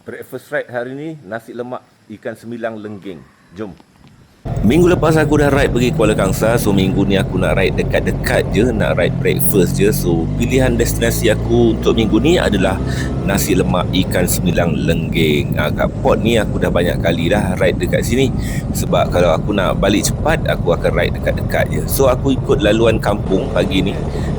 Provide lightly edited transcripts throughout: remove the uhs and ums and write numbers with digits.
Breakfast ride hari ni nasi lemak ikan semilang lenggeng. Jom. Minggu lepas aku dah ride pergi Kuala Kangsar. So minggu ni aku nak ride dekat-dekat je, nak ride breakfast je. So pilihan destinasi aku untuk minggu ni adalah nasi lemak ikan semilang lenggeng. Kat port ni aku dah banyak kali dah ride dekat sini. Sebab kalau aku nak balik cepat, aku akan ride dekat-dekat je. So aku ikut laluan kampung pagi ni.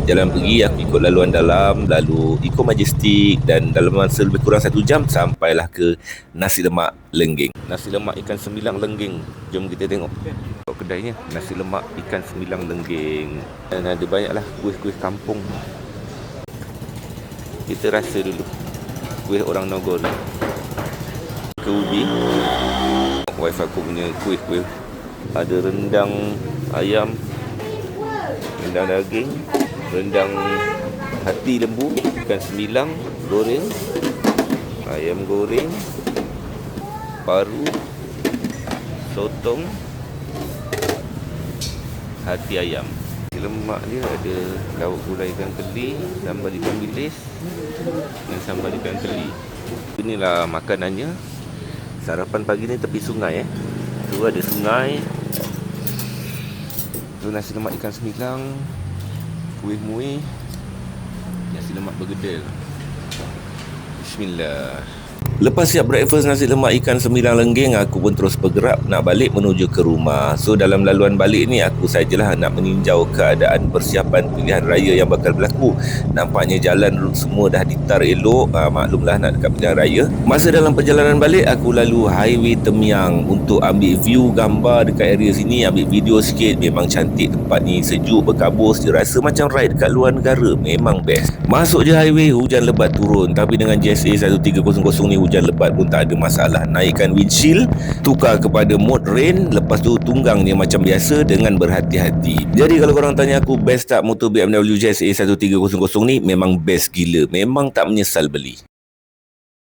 Jalan pergi aku ikut laluan dalam, lalu Eco Majestic, dan dalam masa lebih kurang 1 jam sampailah ke nasi lemak lenggeng. Nasi lemak ikan semilang lenggeng. Jom kita tengok kedainya. Nasi lemak ikan semilang lenggeng. Dan ada banyaklah kuih-kuih kampung. Kita rasa dulu kuih orang Nogori ke ubi. Wife aku punya kuih-kuih. Ada rendang ayam, rendang daging, rendang hati lembu, ikan semilang goreng, ayam goreng, paru, sotong, hati ayam. Lemak dia ada lauk gulai ikan keli, sambal ikan bilis dan sambal ikan keli. Inilah makanannya. Sarapan pagi ni tepi sungai Tu ada sungai. Tu nasi lemak ikan semilang, kuih muih, nasi lemak bergedel. Bismillah. Lepas siap breakfast nasi lemak ikan semilang lenggeng, aku pun terus bergerak nak balik menuju ke rumah. So dalam laluan balik ni aku sajalah nak meninjau keadaan persiapan pilihan raya yang bakal berlaku. Nampaknya jalan route semua dah ditar elok. Maklumlah nak dekat pilihan raya. Masa dalam perjalanan balik, aku lalu highway Temiang untuk ambil view gambar dekat area sini, ambil video sikit. Memang cantik tempat ni, sejuk berkabus je, rasa macam ride dekat luar negara. Memang best. Masuk je highway, hujan lebat turun. Tapi dengan GSA 1300 ni hujan lebat pun tak ada masalah. Naikkan windshield, tukar kepada mode rain, lepas tu tunggang dia macam biasa dengan berhati-hati. Jadi kalau korang tanya aku best tak motor BMW GSA 1300 ni, memang best gila. Memang tak menyesal beli.